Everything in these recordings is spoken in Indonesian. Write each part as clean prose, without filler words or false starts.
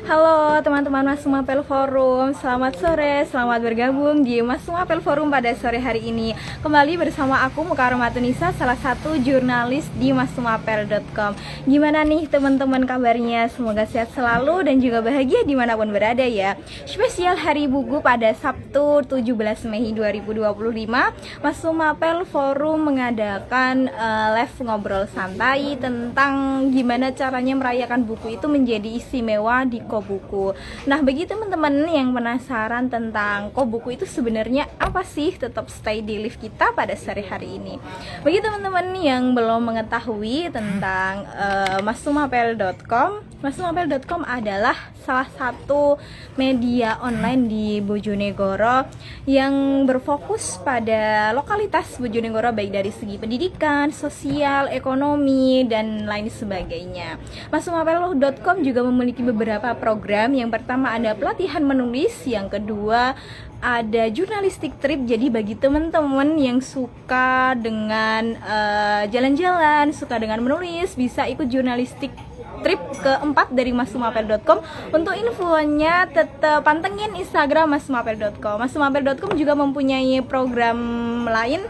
Halo teman-teman Mas Sumapel Forum, selamat sore, selamat bergabung di Mas Sumapel Forum pada sore hari ini. Kembali bersama aku Muka Romatunisa, salah satu jurnalis di masumapel.com. Gimana nih teman-teman kabarnya? Semoga sehat selalu dan juga bahagia dimanapun berada ya. Spesial Hari Buku pada Sabtu 17 Mei 2025, Mas Sumapel Forum mengadakan live ngobrol santai tentang gimana caranya merayakan buku itu menjadi istimewa di Kobuku. Nah, bagi teman-teman yang penasaran tentang Kobuku itu sebenarnya apa sih, tetap stay di live kita pada sore hari ini. Bagi teman-teman yang belum mengetahui tentang masumapel.com, masumapel.com adalah salah satu media online di Bojonegoro yang berfokus pada lokalitas Bojonegoro baik dari segi pendidikan, sosial, ekonomi, dan lain sebagainya. Masumapel.com juga memiliki beberapa program. Yang pertama ada pelatihan menulis, yang kedua ada jurnalistik trip. Jadi bagi teman-teman yang suka dengan jalan-jalan, suka dengan menulis, bisa ikut jurnalistik trip keempat dari masumapel.com. Untuk infonya tetap pantengin Instagram masumapel.com. Masumapel.com juga mempunyai program lain,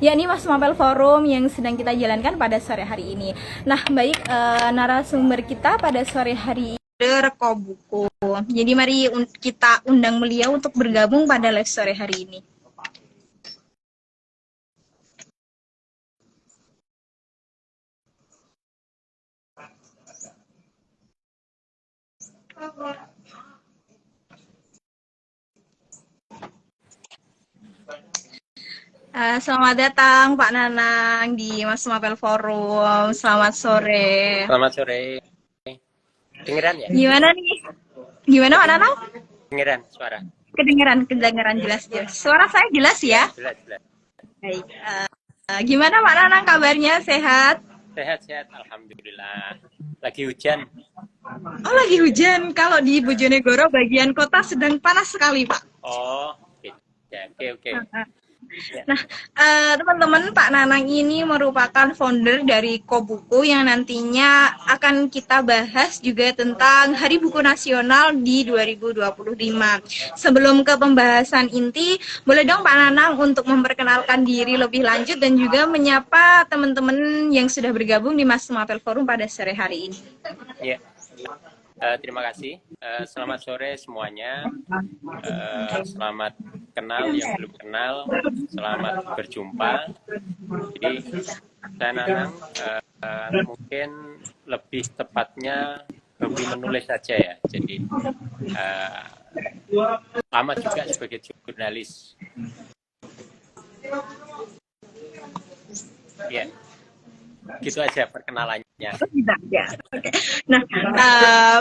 yakni Mas Sumapel Forum yang sedang kita jalankan pada sore hari ini. Nah, baik, narasumber kita pada sore hari ini Reko Buku. Jadi mari kita undang beliau untuk bergabung pada live sore hari ini. Selamat datang Pak Nanang di Mas Sumapel Forum. Selamat sore. Selamat sore. Dengeran ya? Gimana nih? Gimana Pak Nanang? Dengeran suara? Kedengeran jelas. Suara saya jelas ya? Jelas. Baik. Gimana Pak Nanang kabarnya? Sehat? Sehat, alhamdulillah. Lagi hujan. Oh, lagi hujan. Kalau di Bojonegoro bagian kota sedang panas sekali, Pak. Oh, oke. Nah, teman-teman, Pak Nanang ini merupakan founder dari Kobuku yang nantinya akan kita bahas juga tentang Hari Buku Nasional di 2025. Sebelum ke pembahasan inti, boleh dong Pak Nanang untuk memperkenalkan diri lebih lanjut dan juga menyapa teman-teman yang sudah bergabung di Mas Sumapel Forum pada sore hari ini. Ya. Terima kasih. Selamat sore semuanya. Selamat kenal yang belum kenal. Selamat berjumpa. Jadi saya Nanang mungkin lebih tepatnya hobi menulis saja ya. Jadi lama juga sebagai jurnalis. Ya. Gitu aja perkenalannya. Ya. Okay. Nah,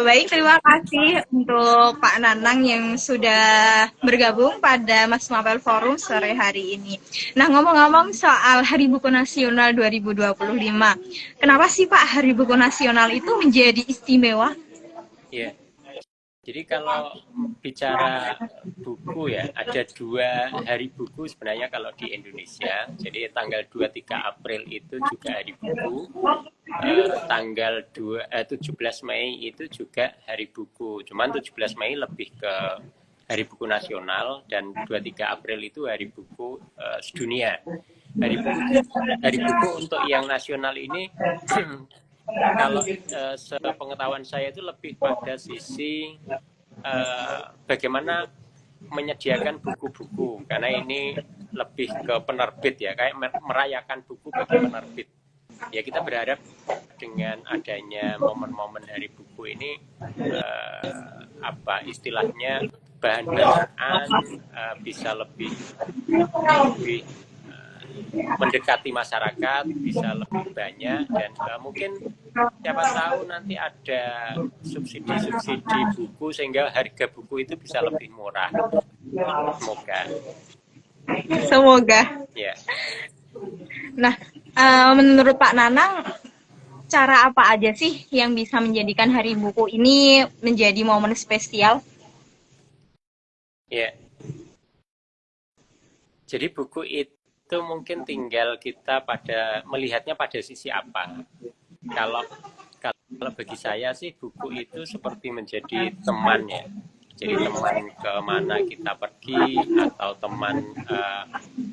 baik, terima kasih untuk Pak Nanang yang sudah bergabung pada Mas Sumapel Forum sore hari ini. Nah, ngomong-ngomong soal Hari Buku Nasional 2025, kenapa sih Pak Hari Buku Nasional itu menjadi istimewa? Iya. Jadi kalau bicara buku ya, ada 2 hari buku sebenarnya kalau di Indonesia. Jadi tanggal 23 April itu juga hari buku. Tanggal 17 Mei itu juga hari buku. Cuman 17 Mei lebih ke Hari Buku Nasional dan 23 April itu hari buku sedunia. Hari buku untuk yang nasional ini kalau sepengetahuan saya itu lebih pada sisi bagaimana menyediakan buku-buku, karena ini lebih ke penerbit ya, kayak merayakan buku bagi penerbit. Ya kita berharap dengan adanya momen-momen hari buku ini istilahnya bahan bacaan bisa lebih mendekati masyarakat, bisa lebih banyak, dan mungkin siapa tahu nanti ada subsidi buku sehingga harga buku itu bisa lebih murah. Semoga. Ya. Nah, menurut Pak Nanang, cara apa aja sih yang bisa menjadikan Hari Buku ini menjadi momen spesial? Ya. Jadi buku itu mungkin tinggal kita melihatnya pada sisi apa. kalau bagi saya sih buku itu seperti menjadi teman ya. Jadi teman kemana kita pergi, atau teman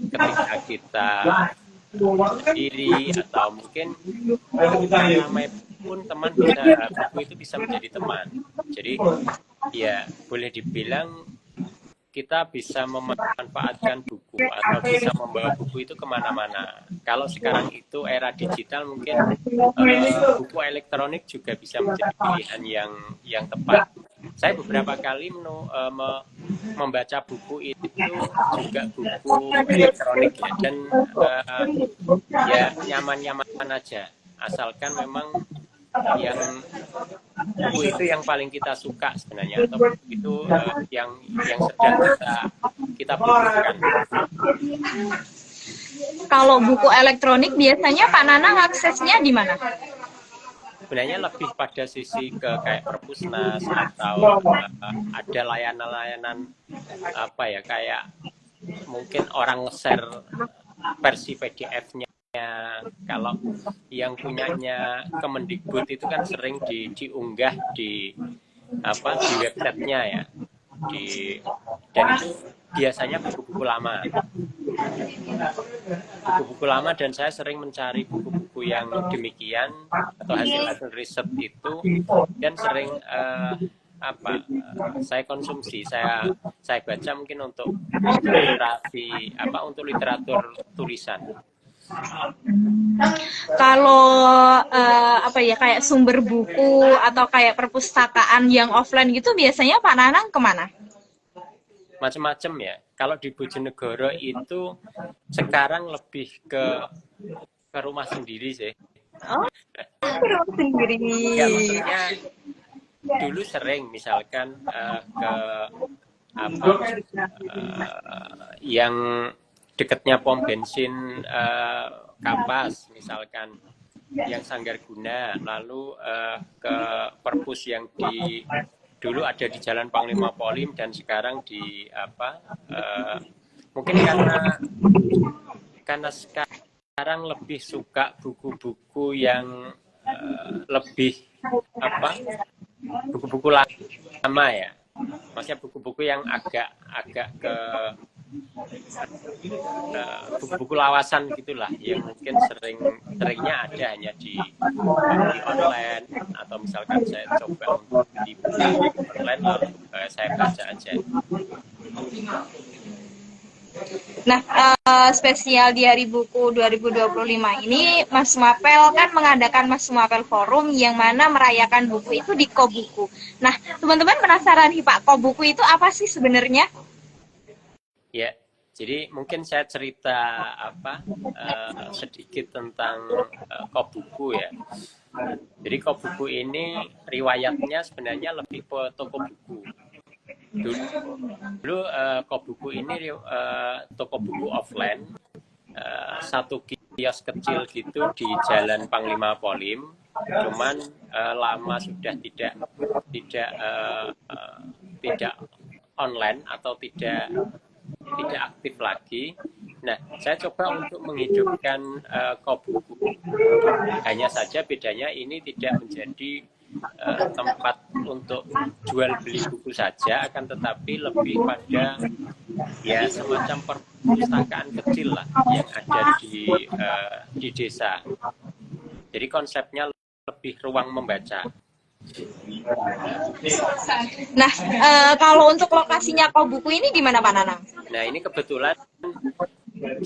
ketika kita sendiri, atau mungkin ramai pun teman bisa, buku itu bisa menjadi teman. Jadi ya boleh dibilang kita bisa memanfaatkan buku atau bisa membawa buku itu kemana-mana. Kalau sekarang itu era digital, mungkin buku elektronik juga bisa menjadi pilihan yang tepat. Saya beberapa kali membaca buku itu juga buku elektronik ya, dan ya nyaman-nyaman aja, asalkan memang yang buku itu yang paling kita suka sebenarnya, atau buku itu yang sedang kita butuhkan. Kalau buku elektronik biasanya Pak Nanang aksesnya di mana? Sebenarnya lebih pada sisi ke kayak perpusnas, atau ada layanan-layanan apa ya, kayak mungkin orang share versi PDF-nya. Kalau yang punyanya Kemendikbud itu kan sering diunggah di websitenya ya, dan itu biasanya buku-buku lama, dan saya sering mencari buku-buku yang demikian atau hasil riset itu, dan sering saya konsumsi, saya baca mungkin untuk literasi, untuk literatur tulisan. Kalau kayak sumber buku atau kayak perpustakaan yang offline gitu, biasanya Pak Nanang kemana? Macam-macam ya. Kalau di Bojonegoro itu sekarang lebih ke rumah sendiri sih. Oh, rumah sendiri. Ya, maksudnya dulu sering misalkan ke yang dekatnya pom bensin Kapas misalkan, yang Sanggarguna, lalu ke perpus yang dulu ada di Jalan Panglima Polim, dan sekarang di mungkin karena sekarang lebih suka buku-buku yang lebih buku-buku lama ya, maksudnya buku-buku yang agak ke buku-buku lawasan gitulah, yang mungkin seringnya ada hanya di online, atau misalkan saya coba untuk di buku online lalu saya baca aja. Nah, spesial di Hari Buku 2025 ini Mas Sumapel kan mengadakan Mas Sumapel Forum yang mana merayakan buku itu di Kobuku. Nah, teman-teman penasaran nih Pak, Kobuku itu apa sih sebenarnya? Ya, jadi mungkin saya cerita sedikit tentang Kobuku ya. Jadi Kobuku ini riwayatnya sebenarnya lebih ke toko buku. Dulu Kobuku ini toko buku offline, satu kios kecil gitu di Jalan Panglima Polim, cuman lama sudah tidak online atau tidak aktif lagi. Nah, saya coba untuk menghidupkan Kobuku. Hanya saja bedanya ini tidak menjadi tempat untuk jual beli buku saja, akan tetapi lebih pada ya semacam perpustakaan kecil lah yang ada di desa. Jadi konsepnya lebih ruang membaca. Nah, kalau untuk lokasinya Kobuku ini di mana Pak Nanang? Nah, ini kebetulan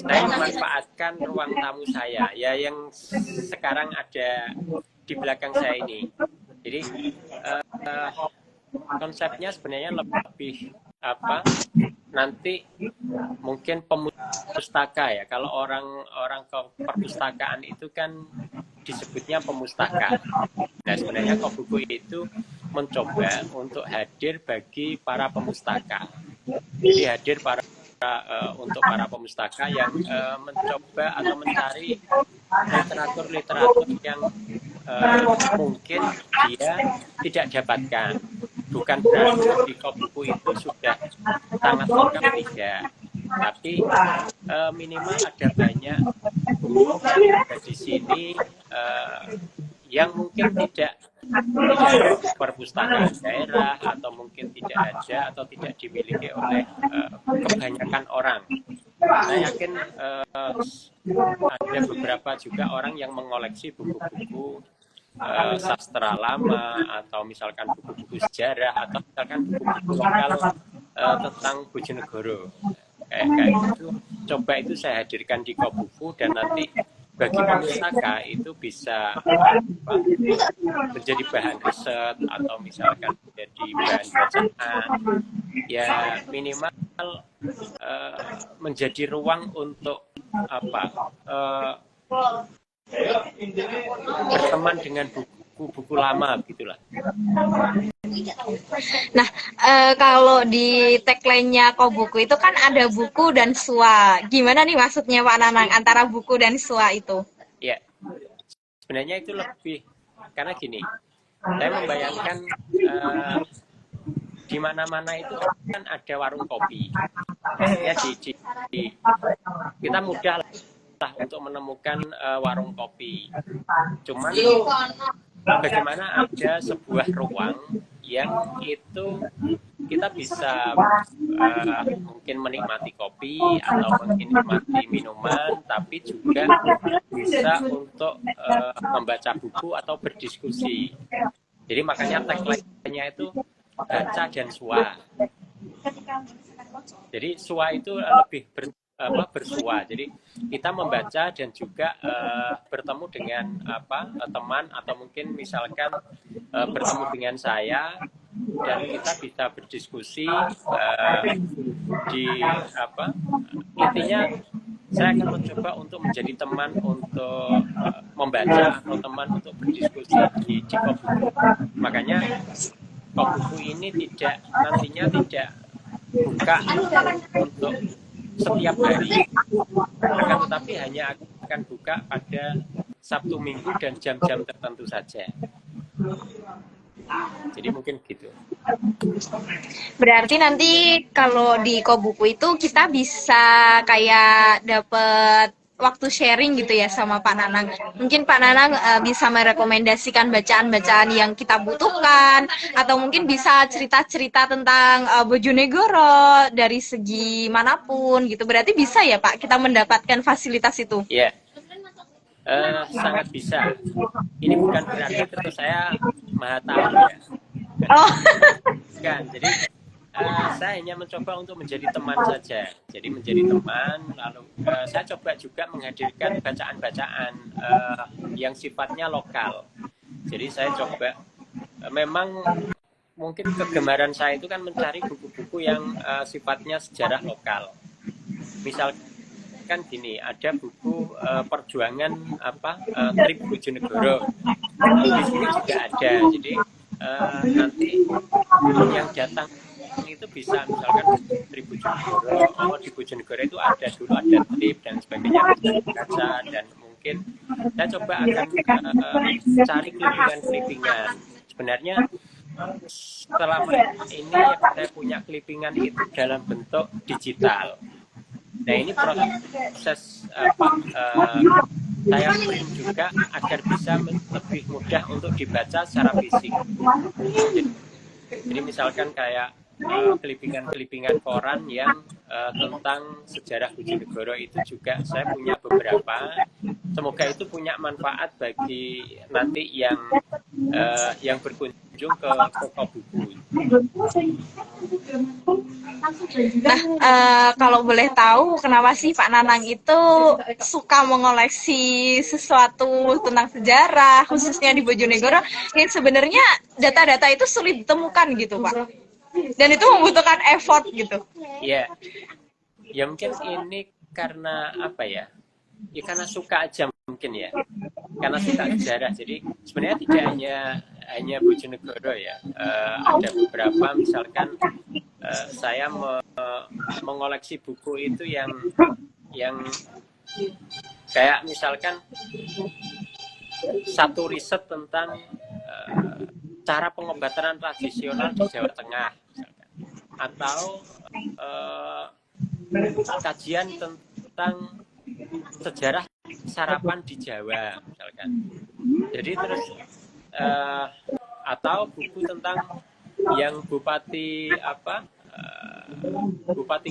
saya memanfaatkan ruang tamu saya ya, yang sekarang ada di belakang saya ini. Jadi konsepnya sebenarnya lebih nanti mungkin pemustaka ya. Kalau orang ke perpustakaan itu kan disebutnya pemustaka. Nah, sebenarnya Kobuku itu mencoba untuk hadir bagi para pemustaka. Jadi hadir untuk para pemustaka yang mencoba atau mencari literatur yang mungkin dia tidak dapatkan. Bukan berarti di Kobuku itu sudah sangat lengkap, tidak. Tapi minimal ada banyak buku yang ada di sini yang mungkin tidak ada di perpustakaan daerah, atau mungkin tidak ada atau tidak dimiliki oleh kebanyakan orang. Saya yakin ada beberapa juga orang yang mengoleksi buku-buku sastra lama, atau misalkan buku-buku sejarah, atau misalkan buku-buku lokal tentang Bojonegoro. Kayak itu, coba itu saya hadirkan di Kobuku, dan nanti bagi pustaka itu bisa menjadi bahan riset, atau misalkan menjadi bahan bacaan, ya minimal menjadi ruang untuk berteman dengan buku-buku lama gitulah. Nah, kalau di tagline-nya Kobuku itu kan ada buku dan sua. Gimana nih maksudnya Pak Nanang antara buku dan sua itu? Ya, sebenarnya itu lebih karena gini, saya membayangkan di mana-mana itu kan ada warung kopi. Ya, kita mudah lah untuk menemukan warung kopi. Cuman bagaimana ada sebuah ruang yang itu kita bisa mungkin menikmati kopi atau menikmati minuman, tapi juga bisa untuk membaca buku atau berdiskusi. Jadi makanya tagline-nya itu baca dan sua. Jadi sua itu lebih bersua. Jadi kita membaca dan juga bertemu dengan teman, atau mungkin misalkan bertemu dengan saya, dan kita bisa berdiskusi intinya saya akan mencoba untuk menjadi teman untuk membaca, atau teman untuk berdiskusi di Kobuku. Makanya Kobuku ini nantinya tidak buka untuk setiap hari, tetapi hanya akan buka pada Sabtu Minggu dan jam-jam tertentu saja. Jadi mungkin gitu. Berarti nanti kalau di Kobuku itu kita bisa kayak dapet waktu sharing gitu ya sama Pak Nanang. Mungkin Pak Nanang bisa merekomendasikan bacaan-bacaan yang kita butuhkan, atau mungkin bisa cerita-cerita tentang Bojonegoro dari segi manapun gitu. Berarti bisa ya Pak kita mendapatkan fasilitas itu? Iya, sangat bisa. Ini bukan berarti terus saya maha tahu ya. Oh. Bukan, jadi saya hanya mencoba untuk menjadi teman saja. Jadi menjadi teman, lalu saya coba juga menghadirkan bacaan-bacaan yang sifatnya lokal. Jadi saya coba, memang mungkin kegemaran saya itu kan mencari buku-buku yang sifatnya sejarah lokal. Misalkan gini, ada buku perjuangan Trip Bojonegoro. Di sini juga ada. Jadi nanti yang datang itu bisa misalkan di Bojonegoro, di Bojonegoro itu ada trip dan sebagainya, baca, dan mungkin saya coba akan cari clippingan. Sebenarnya selama ini yang saya punya clippingan itu dalam bentuk digital. Nah, ini proses saya print juga agar bisa lebih mudah untuk dibaca secara fisik. Jadi misalkan kayak clippingan koran yang tentang sejarah Bojonegoro itu juga saya punya beberapa. Semoga itu punya manfaat bagi nanti yang berkunjung ke Kobuku. Nah, kalau boleh tahu, kenapa sih Pak Nanang itu suka mengoleksi sesuatu tentang sejarah, khususnya di Bojonegoro, yang sebenarnya data-data itu sulit ditemukan gitu, Pak? Dan itu membutuhkan effort gitu. Iya, ya mungkin ini karena apa ya? Ya karena suka aja mungkin ya, karena suka sejarah. Jadi sebenarnya tidak hanya Bojonegoro ya, ada beberapa, misalkan saya mengoleksi buku itu yang kayak misalkan satu riset tentang cara pengobatan tradisional di Jawa Tengah, misalkan, atau kajian tentang sejarah sarapan di Jawa, misalkan. Jadi terus atau buku tentang yang Bupati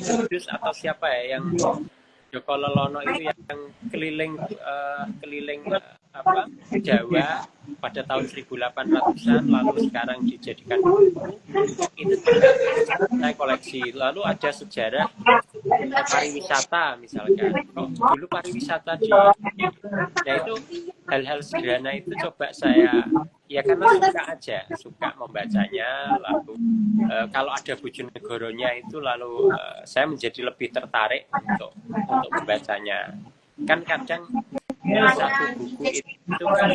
Kudus atau siapa ya, yang Joko Lelono itu yang keliling Jawa pada tahun 1800-an, lalu sekarang dijadikan buku. Itu saya koleksi. Lalu ada sejarah pariwisata misalkan. Dulu pariwisata nah itu hal-hal sederhana itu coba saya, ya karena suka membacanya. Lalu kalau ada Bojonegoronya itu, lalu saya menjadi lebih tertarik untuk membacanya. Kan kadang satu buku itu kan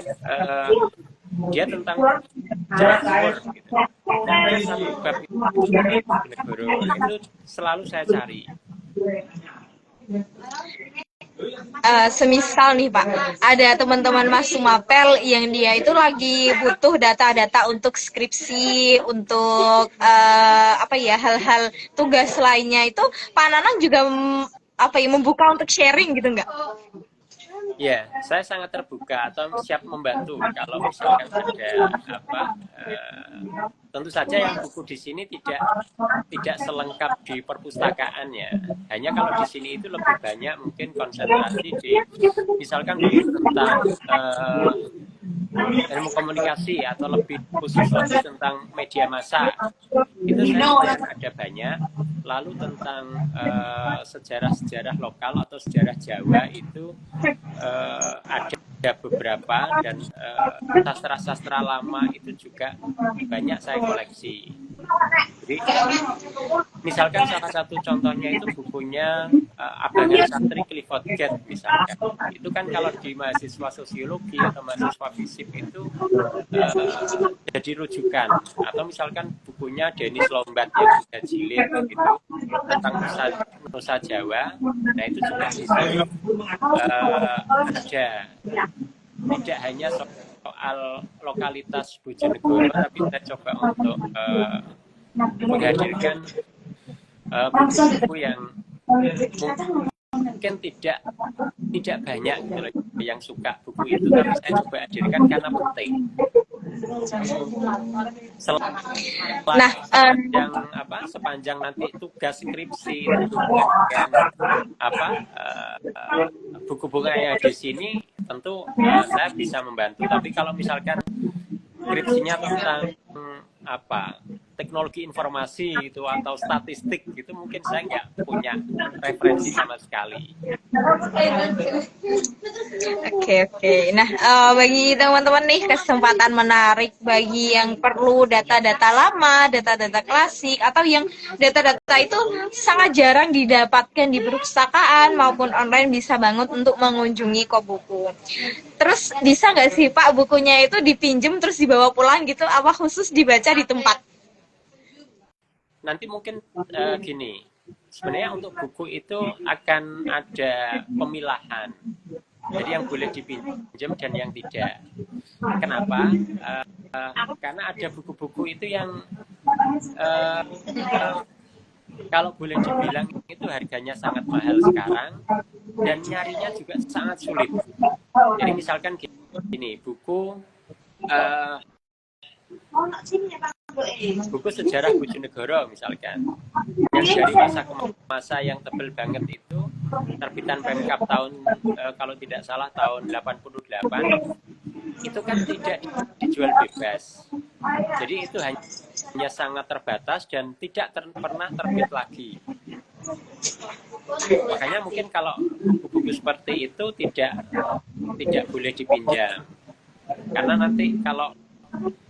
dia tentang Jawa Timur gitu. Dan satu bab itu Bojonegoro itu selalu saya cari. Semisal nih Pak, ada teman-teman Mas Sumapel yang dia itu lagi butuh data-data untuk skripsi, untuk hal-hal tugas lainnya itu, Pak Nanang juga membuka untuk sharing gitu nggak? Ya, saya sangat terbuka atau siap membantu kalau misalkan ada tentu saja yang buku di sini tidak selengkap di perpustakaannya. Hanya kalau di sini itu lebih banyak mungkin konsentrasi di misalkan tentang ilmu komunikasi atau lebih khusus lagi tentang media massa. Itu saya ada banyak. Lalu tentang sejarah-sejarah lokal atau sejarah Jawa itu ada beberapa, dan sastra-sastra lama itu juga banyak saya koleksi. Jadi misalkan salah satu contohnya itu bukunya Abangan Sastri Clifford Gate misalkan. Itu kan kalau di mahasiswa sosiologi atau mahasiswa fisip itu jadi rujukan. Atau misalkan bukunya Denis Lombat yang sudah jilid gitu, tentang Nusa Jawa. Nah itu juga di sini ada, tidak hanya soal lokalitas Bojonegoro, tapi kita coba untuk menghadirkan buku-buku yang mungkin tidak banyak gitu, yang suka buku itu, tapi saya coba hadirkan karena penting. Sepanjang nanti tugas skripsi itu buku-buku yang di sini tentu saya bisa membantu. Tapi kalau misalkan skripsinya tentang teknologi informasi itu atau statistik gitu, mungkin saya nggak punya referensi sama sekali. Oke. Nah, bagi teman-teman nih, kesempatan menarik bagi yang perlu data-data lama, data-data klasik, atau yang data-data itu sangat jarang didapatkan di perpustakaan maupun online, bisa banget untuk mengunjungi Kobuku. Terus bisa nggak sih Pak bukunya itu dipinjem terus dibawa pulang gitu, apa khusus dibaca di tempat? Nanti mungkin gini, sebenarnya untuk buku itu akan ada pemilahan. Jadi yang boleh dipinjam dan yang tidak. Kenapa? Karena ada buku-buku itu yang kalau boleh dibilang itu harganya sangat mahal sekarang, dan nyarinya juga sangat sulit. Jadi misalkan gini, buku sejarah Bojonegoro misalkan, yang dari masa ke masa yang tebel banget itu, terbitan Pemkab tahun kalau tidak salah tahun 88, itu kan tidak dijual bebas. Jadi itu hanya sangat terbatas dan tidak pernah terbit lagi. Makanya mungkin kalau buku-buku seperti itu tidak boleh dipinjam. Karena nanti kalau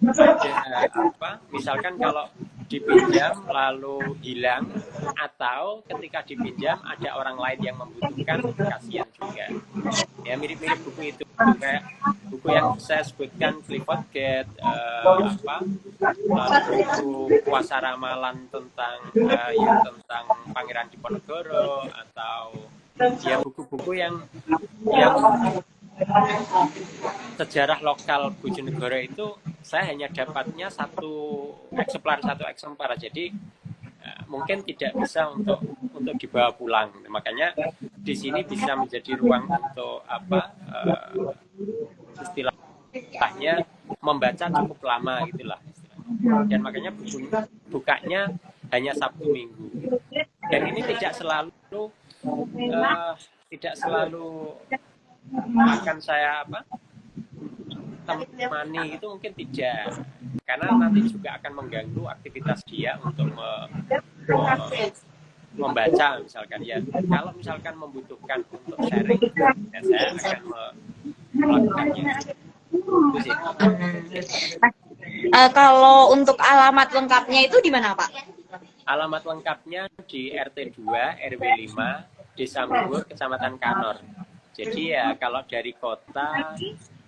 ada misalkan kalau dipinjam lalu hilang, atau ketika dipinjam ada orang lain yang membutuhkan, kasihan juga. Ya mirip-mirip buku itu, kayak buku yang saya sebutkan Clifford Gate, lalu buku Kuasa Ramalan tentang Pangeran Diponegoro, atau ya buku-buku yang sejarah lokal Bojonegoro itu saya hanya dapatnya satu eksemplar, jadi mungkin tidak bisa untuk dibawa pulang. Makanya di sini bisa menjadi ruang untuk hanya membaca cukup lama gitulah dan makanya bukanya hanya Sabtu Minggu dan ini tidak selalu akan saya temani, itu mungkin tidak, karena nanti juga akan mengganggu aktivitas dia untuk membaca misalkan ya. Kalau misalkan membutuhkan untuk sharing ya saya akan melakukannya. Itu sih. Kalau untuk alamat lengkapnya itu di mana, Pak? Alamat lengkapnya di RT 2 RW 5 Desa Mubur, Kecamatan Kanor. Jadi ya kalau dari kota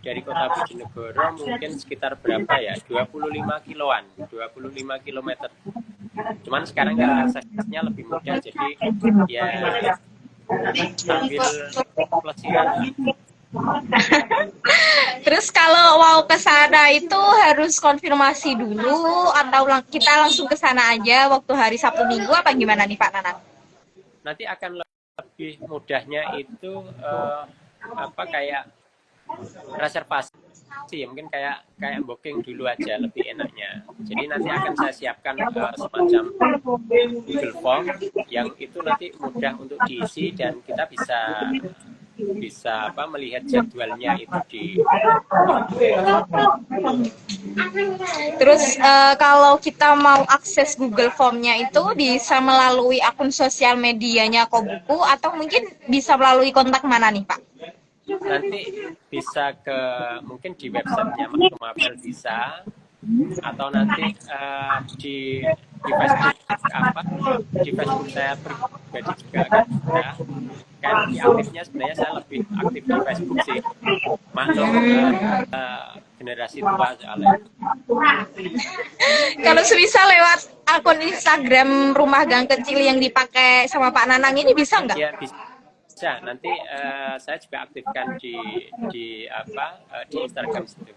Bojonegoro mungkin sekitar berapa ya? 25 kiloan, 25 kilometer. Cuman sekarang kan aksesnya lebih mudah, jadi ya sambil pelesiran. Terus kalau mau ke sana itu harus konfirmasi dulu atau kita langsung ke sana aja waktu hari Sabtu Minggu apa gimana nih Pak Nanan? Nanti akan lebih mudahnya itu kayak reservasi ya, mungkin kayak booking dulu aja lebih enaknya. Jadi nanti akan saya siapkan semacam Google Form yang itu nanti mudah untuk diisi dan kita bisa melihat jadwalnya itu di. Terus kalau kita mau akses Google Form-nya itu bisa melalui akun sosial medianya Kobuku atau mungkin bisa melalui kontak mana nih Pak? Nanti bisa mungkin di websitenya Mas Sumapel bisa, atau nanti di Facebook di Facebook saya pribadi juga akan bisa. Kan aktifnya sebenarnya saya lebih aktif di Facebook sih, maklum generasi tua soalnya. Kalau semisal lewat akun Instagram Rumah Gang Kecil yang dipakai sama Pak Nanang ini bisa nggak? Ya bisa. Nanti saya juga aktifkan di Instagram situ.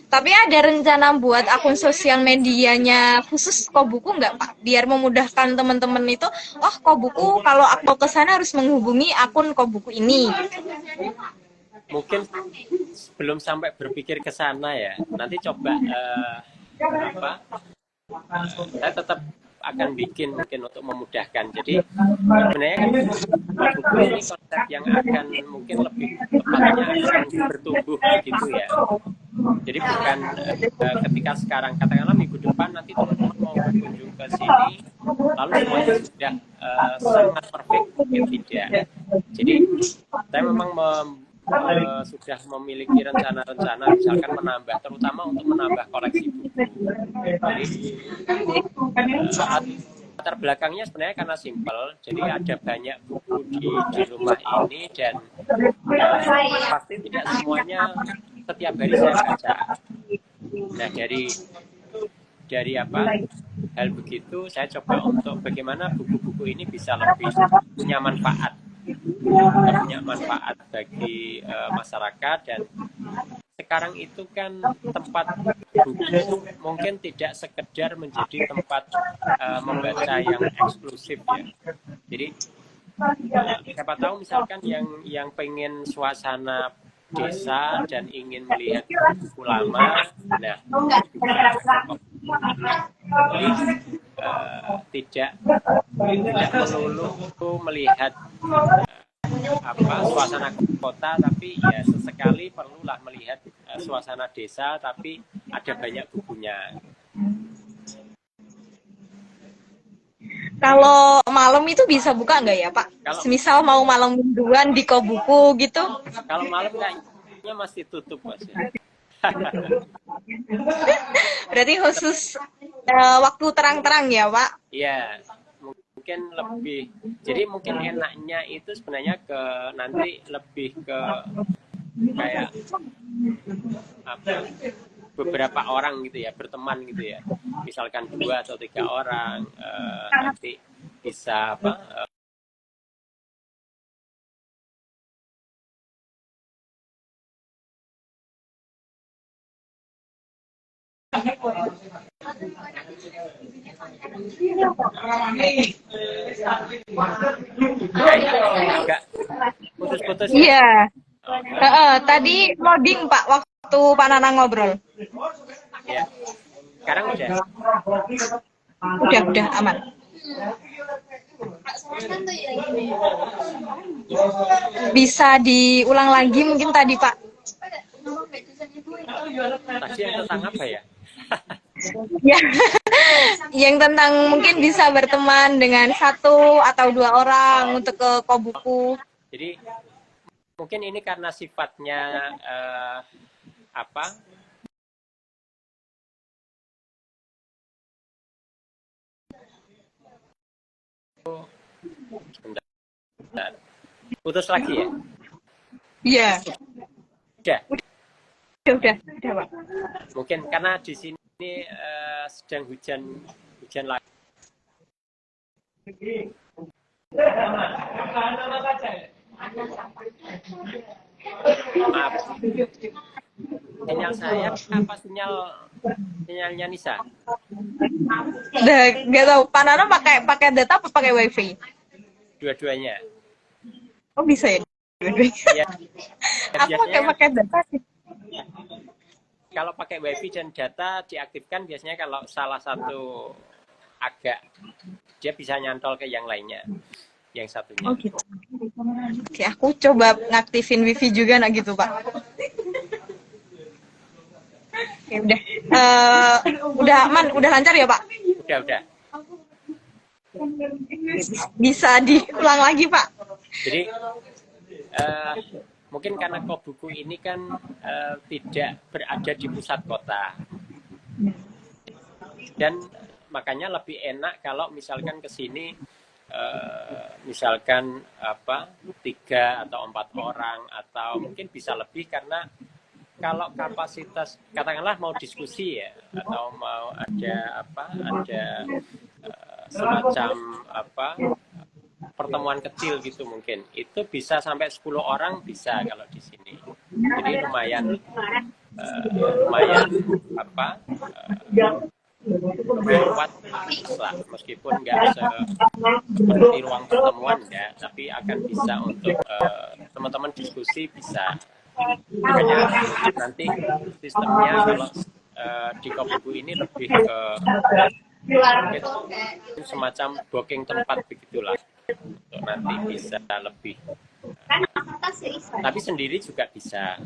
Tapi ada rencana buat akun sosial medianya khusus Kobuku nggak Pak? Biar memudahkan teman-teman itu, Kobuku kalau aku ke sana harus menghubungi akun Kobuku ini. Mungkin belum sampai berpikir ke sana ya. Nanti coba saya tetap akan bikin mungkin untuk memudahkan. Jadi sebenarnya kan buku ini konsep yang akan mungkin lebih tepatnya akan bertumbuh gitu ya. Jadi bukan ketika sekarang, katakanlah minggu depan nanti teman-teman mau berkunjung ke sini lalu semuanya sudah sangat perfect, mungkin tidak. Jadi saya memang sudah memiliki rencana-rencana misalkan terutama untuk menambah koleksi buku. Jadi latar belakangnya sebenarnya karena simpel, jadi ada banyak buku di rumah ini dan pasti tidak semuanya setiap hari saya baca. Nah dari hal begitu saya coba untuk bagaimana buku-buku ini bisa lebih punya manfaat bagi masyarakat. Dan sekarang itu kan tempat buku mungkin tidak sekedar menjadi tempat membaca yang eksklusif ya. Jadi siapa tahu misalkan yang pengen suasana desa dan ingin melihat buku lama, nah tidak melulu melihat suasana kota, tapi ya sesekali perlulah melihat suasana desa tapi ada banyak bukunya. Kalau malam itu bisa buka nggak ya Pak? Semisal mau malam mingguan di Kobuku gitu? Kalau malam kayaknya masih tutup Mas. Berarti khusus waktu terang-terang ya Pak? Iya, mungkin lebih. Jadi mungkin enaknya itu sebenarnya nanti lebih ke kayak beberapa orang gitu ya, berteman gitu ya, misalkan 2 atau 3 orang, nanti bisa agak putus-putus. Iya. Oke, Tadi loading Pak waktu Pak Nanang ngobrol. ya. Sekarang udah. Udah aman. Bisa diulang lagi mungkin tadi Pak. Tadi yang tentang apa ya? Ya, yang tentang mungkin bisa berteman dengan satu atau dua orang untuk ke Kobuku. Jadi mungkin ini karena sifatnya apa? Bentar. Putus lagi ya? Iya. Udah. Udah Pak. Mungkin karena di sini sedang hujan lagi. Maaf. Sinyal saya apa sinyalnya Nisa? Udah nggak tahu. Pak Nana pakai data apa pakai wifi? Dua-duanya. Oh bisa ya? Ya, Aku pakai data sih. Kalau pakai wifi dan data diaktifkan biasanya kalau salah satu agak dia bisa nyantol ke yang lainnya, yang satunya. Oh gitu. Oke, aku coba ngaktifin wifi juga nak gitu Pak. Oke, udah aman, udah lancar ya Pak? Udah. Bisa diulang lagi Pak? Jadi mungkin karena Kobuku ini kan tidak berada di pusat kota, dan makanya lebih enak kalau misalkan ke sini misalkan 3 atau 4 orang atau mungkin bisa lebih, karena kalau kapasitas katakanlah mau diskusi ya atau mau ada semacam pertemuan kecil gitu, mungkin itu bisa sampai 10 orang bisa kalau di sini. Jadi lumayan lewat lah, meskipun nggak seperti ruang pertemuan ya, tapi akan bisa untuk teman-teman diskusi bisa. Makanya nanti sistemnya kalau di Kobuku ini lebih ke semacam booking tempat begitulah, untuk nanti bisa lebih. Tapi sendiri juga bisa,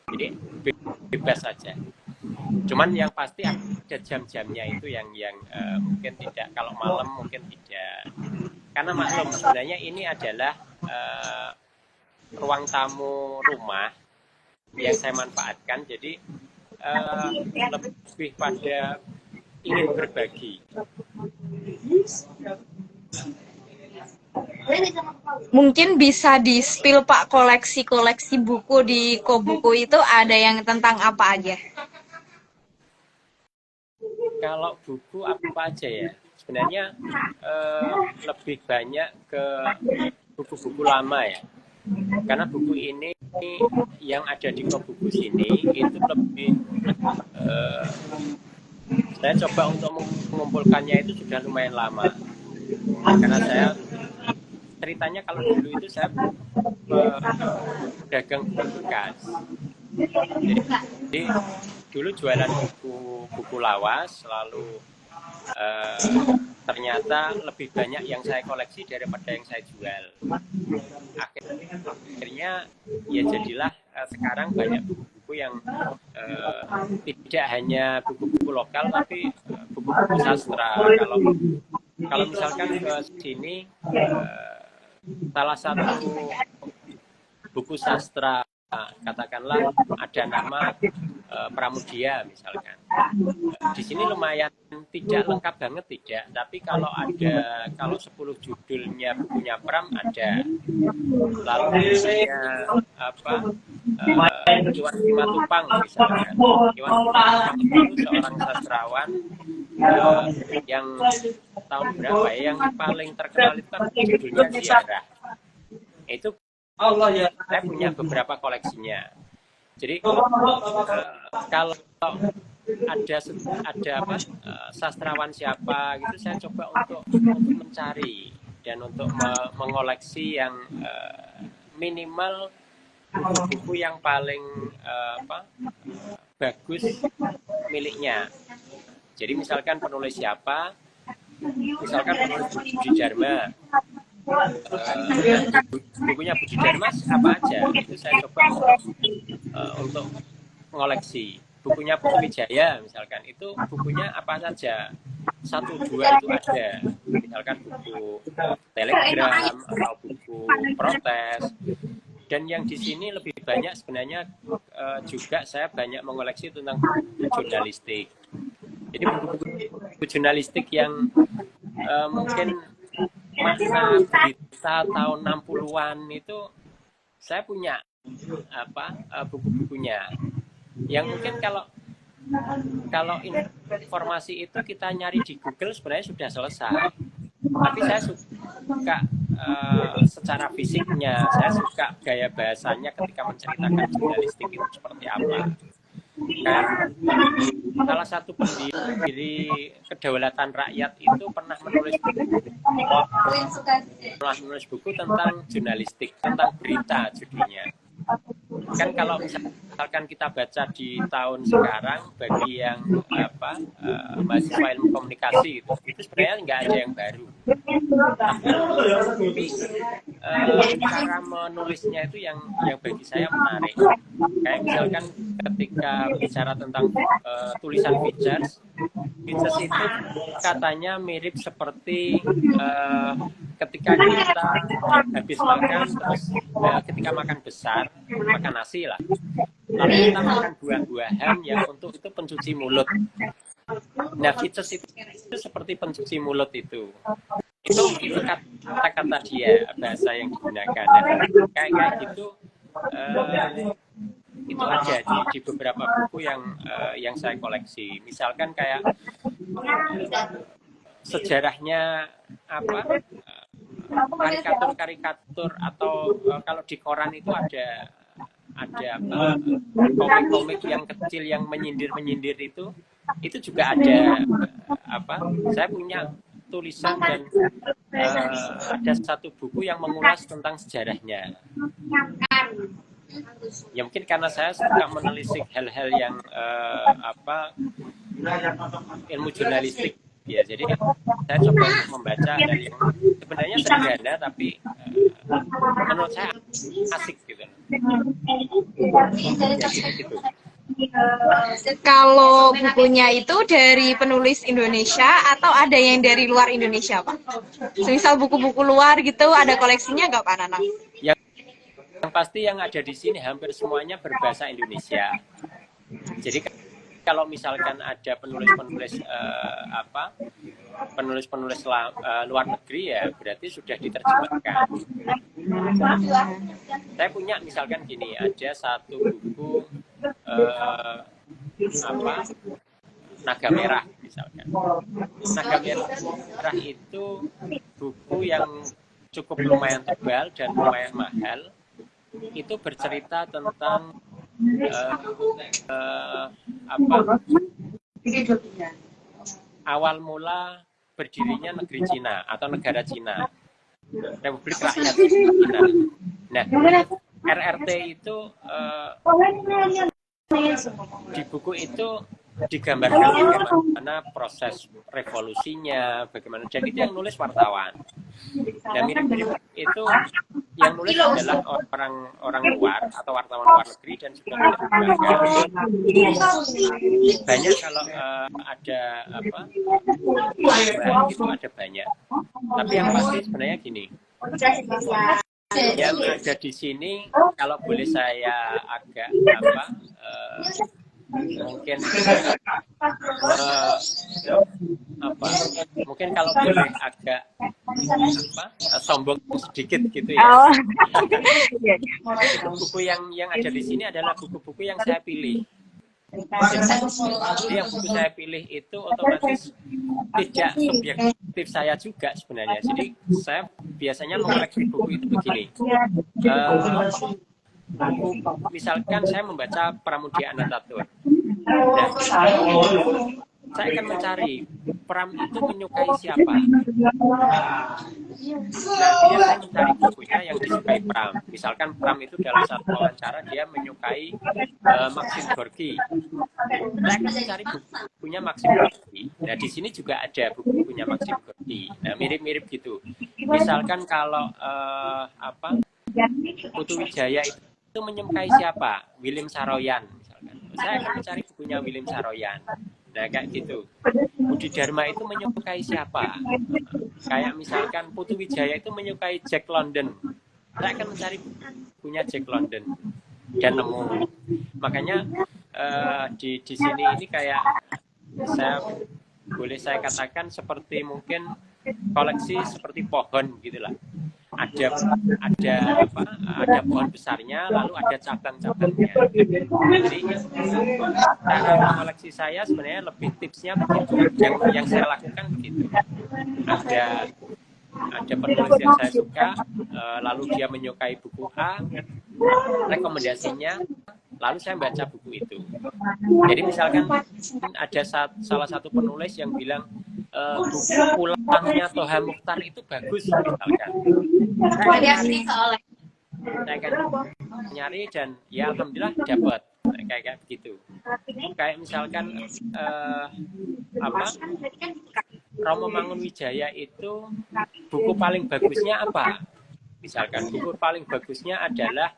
jadi bebas saja. Cuman yang pasti ada jam-jamnya itu yang mungkin tidak, kalau malam mungkin tidak, karena maklum sebenarnya ini adalah ruang tamu rumah yang saya manfaatkan, jadi lebih pada ingin berbagi. Mungkin bisa di-spill Pak, koleksi buku di Kobuku itu ada yang tentang apa aja? Kalau buku apa aja ya? Sebenarnya lebih banyak ke buku-buku lama ya. Karena buku ini yang ada di Kobuku sini itu lebih saya coba untuk mengumpulkannya itu sudah lumayan lama. Karena saya ceritanya kalau dulu itu saya dagang bekas. Jadi dulu jualan buku lawas, lalu ternyata lebih banyak yang saya koleksi daripada yang saya jual. Akhirnya ya jadilah sekarang banyak buku-buku yang tidak hanya buku-buku lokal, tapi buku-buku sastra. Kalau misalkan ke sini salah satu buku sastra, katakanlah ada nama Pramudia misalkan. Di sini lumayan tidak lengkap banget tidak, tapi kalau 10 judulnya bukunya Pram ada. Lalu misalnya Iwan Simatupang misalkan. Iwan Simatupang itu seorang sastrawan yang tahun berapa ya, yang paling terkenal itu kan judulnya Ziarah. Itu saya punya beberapa koleksinya. Jadi kalau ada sastrawan siapa gitu, saya coba untuk mencari dan untuk mengoleksi yang minimal buku-buku yang paling bagus miliknya. Jadi misalkan penulis siapa, misalkan penulis Budi Dharma, bukunya Budi Dharma apa aja, itu saya coba untuk mengoleksi. Bukunya Putu Wijaya misalkan, itu bukunya apa saja, 1-2 itu ada, misalkan buku telegram atau buku protes. Dan yang di sini lebih banyak sebenarnya juga saya banyak mengoleksi tentang buku jurnalistik. Jadi buku jurnalistik yang mungkin masa berita tahun 60-an itu saya punya buku-bukunya. Yang mungkin kalau informasi itu kita nyari di Google sebenarnya sudah selesai. Tapi saya suka secara fisiknya, saya suka gaya bahasanya ketika menceritakan jurnalistik itu seperti apa. Kan salah satu pendiri kedaulatan rakyat itu pernah menulis buku tentang jurnalistik, tentang berita judulnya. Kan kalau misalkan kita baca di tahun sekarang, bagi yang mahasiswa ilmu komunikasi itu sebenarnya nggak ada yang baru. Tapi cara menulisnya itu yang bagi saya menarik. Kayak misalkan ketika bicara tentang tulisan features itu katanya mirip seperti ketika kita habis makan, terus ketika makan besar, makan nasi lah, lalu kita makan buah-buahan yang untuk itu pencuci mulut. Nah, features itu seperti pencuci mulut itu kata-kata dia, bahasa yang digunakan. Dan kayak gitu itu ada di beberapa buku yang saya koleksi. Misalkan kayak sejarahnya karikatur atau kalau di koran itu ada komik-komik yang kecil yang menyindir itu juga ada saya punya tulisan dan ada satu buku yang mengulas tentang sejarahnya. Ya mungkin karena saya suka menelisik hal-hal yang ilmu jurnalistik ya, jadi saya coba untuk membaca dari yang sebenarnya sederhana tapi menurut saya asik gitu. Ya, gitu. Kalau bukunya itu dari penulis Indonesia atau ada yang dari luar Indonesia, Pak? Misal buku-buku luar gitu, ada koleksinya nggak, Pak Nanang? Yang pasti yang ada di sini hampir semuanya berbahasa Indonesia. Jadi kalau misalkan ada penulis-penulis luar negeri ya berarti sudah diterjemahkan. Saya punya misalkan gini, ada satu buku Naga Merah misalkan. Naga Merah itu buku yang cukup lumayan tebal dan lumayan mahal. Itu bercerita tentang awal mula berdirinya negeri Cina atau negara Cina, Republik Rakyat Cina. Nah, RRT itu di buku itu digambarkan bagaimana proses revolusinya, bagaimana, dan itu yang nulis wartawan. Dan mirip-mirip itu yang nulis adalah orang luar atau wartawan luar negeri dan juga banyak kalau ada itu ada banyak. Tapi yang pasti sebenarnya gini, yang ada di sini kalau boleh saya agak mungkin mungkin kalau boleh agak sombong sedikit gitu ya. Buku yang ada di sini adalah buku-buku yang saya pilih. Jadi yang buku saya pilih itu otomatis tidak subjektif saya juga sebenarnya. Jadi saya biasanya mengoleksi buku itu begini. Buku, misalkan saya membaca Pramudia Anantatur. Nah, saya akan mencari Pram itu menyukai siapa. Nah, akhirnya saya mencari bukunya yang disukai Pram. Misalkan Pram itu dalam satu wawancara dia menyukai Maxim Gorky. Saya akan mencari bukunya Maxim Gorky. Nah, di sini juga ada buku-bukunya Maxim Gorky. Nah, mirip-mirip gitu. Misalkan kalau Putu Wijaya itu menyukai siapa? William Saroyan misalkan. Saya akan mencari bukunya William Saroyan. Nah, kayak gitu. Budi Dharma itu menyukai siapa? Kayak misalkan Putu Wijaya itu menyukai Jack London. Saya akan mencari bukunya Jack London dan nemu. Makanya di sini ini kayak boleh saya katakan seperti mungkin koleksi seperti pohon gitulah. Ada pohon besarnya, lalu ada cabang-cabangnya. Jadi cara koleksi saya sebenarnya lebih tipsnya begitu. Yang saya lakukan begitu. Ada penulis yang saya suka, lalu dia menyukai buku A, rekomendasinya, lalu saya baca buku itu. Jadi misalkan ada salah satu penulis yang bilang buku pulangnya Toha Mukhtar itu bagus misalkan. Saya akan nyari dan ya alhamdulillah dapat kayak begitu. Kayak misalkan Romo Mangunwijaya itu buku paling bagusnya apa? Misalkan buku paling bagusnya adalah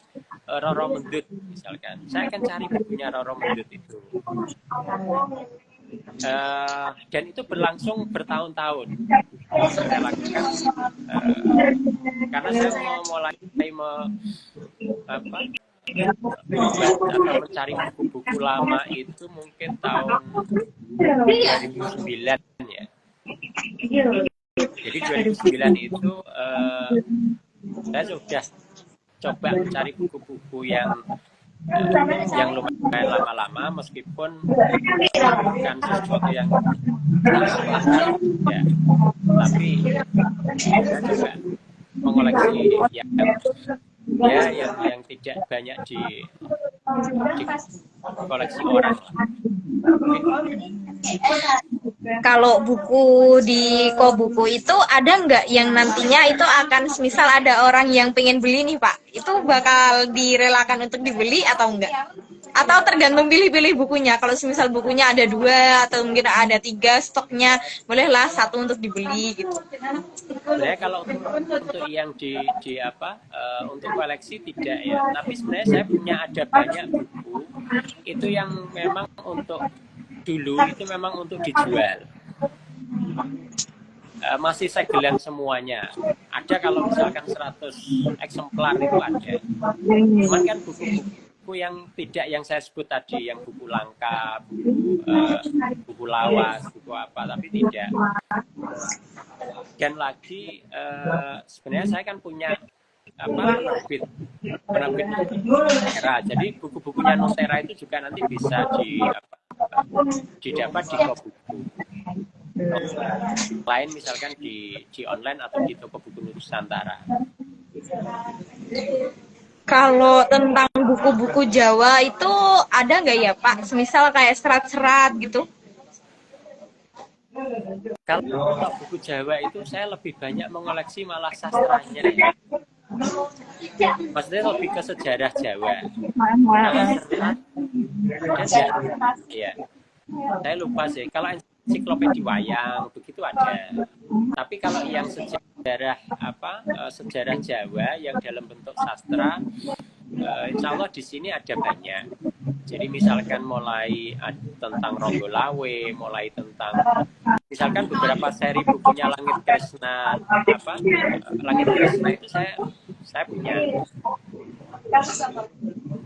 Roro Mendut misalkan. Saya akan cari bukunya Roro Mendut itu. Dan itu berlangsung bertahun-tahun saya lakukan karena saya mau mulai mencari buku-buku lama itu mungkin tahun 2009 ya. Jadi 2009 itu saya sudah coba mencari buku-buku yang lumayan lama-lama meskipun bukan sesuatu yang langka ya. Tapi saya juga mengoleksi yang tidak banyak di koleksi orang. Kalau buku di Kobuku itu ada nggak yang nantinya itu akan semisal ada orang yang pengen beli nih Pak, itu bakal direlakan untuk dibeli atau enggak? Atau tergantung pilih-pilih bukunya. Kalau semisal bukunya ada 2 atau mungkin ada 3 stoknya, bolehlah 1 untuk dibeli gitu. Sebenarnya kalau untuk yang untuk koleksi tidak ya. Tapi sebenarnya saya punya ada banyak buku itu yang memang untuk dulu itu memang untuk dijual. Masih segelan semuanya. Ada kalau misalkan 100 eksemplar itu ada. Cuman kan buku yang tidak yang saya sebut tadi, yang buku langka, buku lawas, buku apa, tapi tidak. Dan lagi sebenarnya saya kan punya penerbit Notera. Jadi buku-bukunya Notera itu juga nanti bisa didapat di Kobuku. Lain misalkan di online atau di toko buku Nusantara. Kalau tentang buku-buku Jawa itu ada nggak ya Pak? Semisal kayak serat-serat gitu? Kalau buku Jawa itu saya lebih banyak mengoleksi malah sastranya ya. Maksudnya lebih ke sejarah Jawa. Kalau serat ya. Saya lupa sih. Kalau ensiklopedia wayang begitu ada. Tapi kalau yang sejarah sejarah Jawa yang dalam bentuk sastra, insya Allah di sini ada banyak. Jadi misalkan mulai tentang Ronggolawe, mulai tentang misalkan beberapa seri bukunya Langit Kresna, Langit Kresna itu saya punya.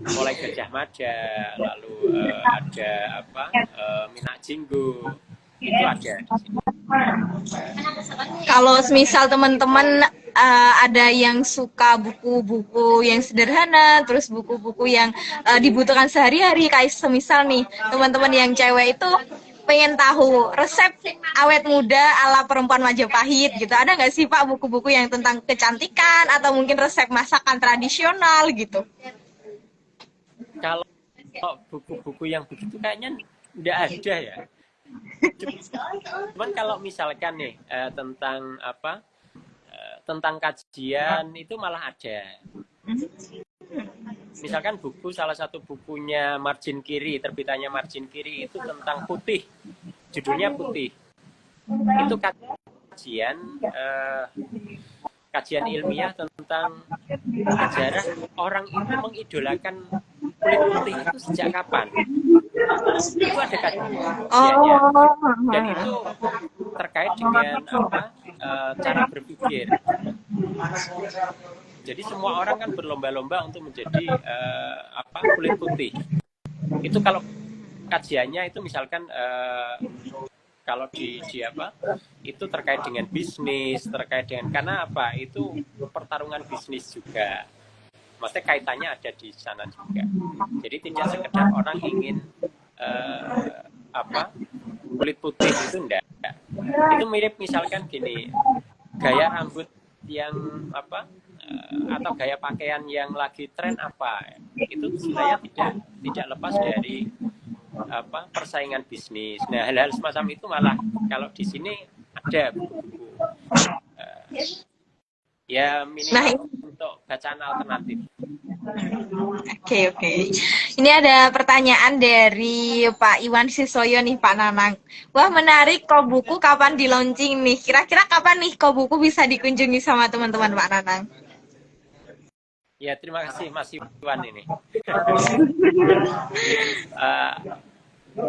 Mulai Gajah Mada, lalu ada Minak Jinggo, itu ada. Kalau misal teman-teman ada yang suka buku-buku yang sederhana, terus buku-buku yang dibutuhkan sehari-hari, kayak semisal nih teman-teman yang cewek itu pengen tahu resep awet muda ala perempuan Majapahit gitu, ada nggak sih Pak buku-buku yang tentang kecantikan atau mungkin resep masakan tradisional gitu? Kalau buku-buku yang begitu kayaknya nggak ada ya. Cuman kalau misalkan nih tentang tentang kajian itu malah ada. Misalkan buku, salah satu bukunya Margin Kiri, terbitannya Margin Kiri itu tentang putih, judulnya Putih. Itu kajian ilmiah tentang sejarah orang itu mengidolakan kulit putih itu sejak kapan. Itu ada kajiannya, dan itu terkait dengan cara berpikir. Jadi semua orang kan berlomba-lomba untuk menjadi kulit putih. Itu kalau kajiannya itu misalkan kalau itu terkait dengan bisnis, terkait dengan karena itu pertarungan bisnis juga. Maksudnya kaitannya ada di sana juga. Jadi tidak sekedar orang ingin kulit putih itu enggak. Itu mirip misalkan gini, gaya rambut yang atau gaya pakaian yang lagi tren itu sebenarnya tidak lepas dari persaingan bisnis. Nah, hal-hal semacam itu malah kalau di sini ada buku-buku ya minimal untuk bacaan alternatif. Oke. Ini ada pertanyaan dari Pak Iwan Sisoyo nih, Pak Nanang. Wah, menarik, kok buku kapan di launching nih? Kira-kira kapan nih kok buku bisa dikunjungi sama teman-teman Pak Nanang? Ya, terima kasih Mas Iwan ini.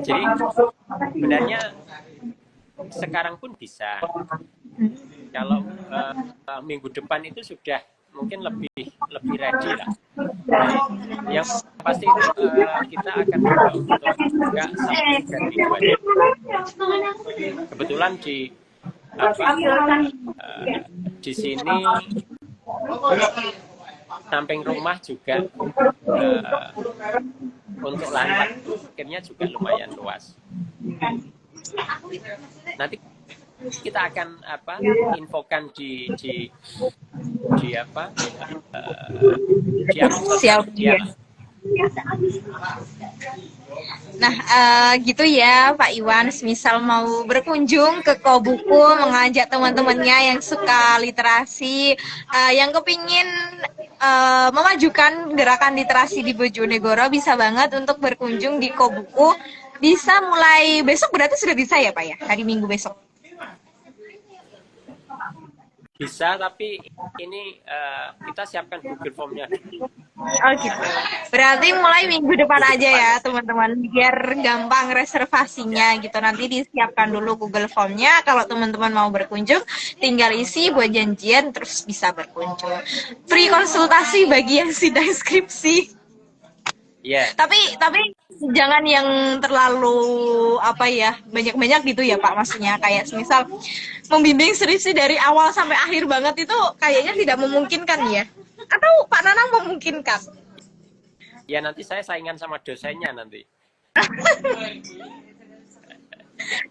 Jadi sebenarnya sekarang pun bisa. Kalau minggu depan itu sudah mungkin lebih ready lah. Yang pasti itu kita akan coba untuk buka Sabtu dan Minggu. Kebetulan di sini samping rumah juga untuk lahan parkirnya juga lumayan luas. Nanti kita akan infokan di Siap. Nah, gitu ya Pak Iwan, misal mau berkunjung ke Kobuku, mengajak teman-temannya yang suka literasi, yang kepingin memajukan gerakan literasi di Bojonegoro, bisa banget untuk berkunjung di Kobuku. Bisa mulai besok, berarti sudah bisa ya Pak ya, hari Minggu besok? Bisa, tapi ini kita siapkan Google Form-nya. Oh gitu. Berarti mulai minggu depan aja ya teman-teman, biar gampang reservasinya gitu. Nanti disiapkan dulu Google Form-nya. Kalau teman-teman mau berkunjung, tinggal isi buat janjian terus bisa berkunjung. Free konsultasi bagi yang sidang skripsi. Yeah. Tapi jangan yang terlalu banyak-banyak gitu ya Pak, maksudnya kayak misal membimbing skripsi dari awal sampai akhir banget itu kayaknya tidak memungkinkan ya, atau Pak Nanang memungkinkan? Ya nanti saya saingan sama dosennya nanti.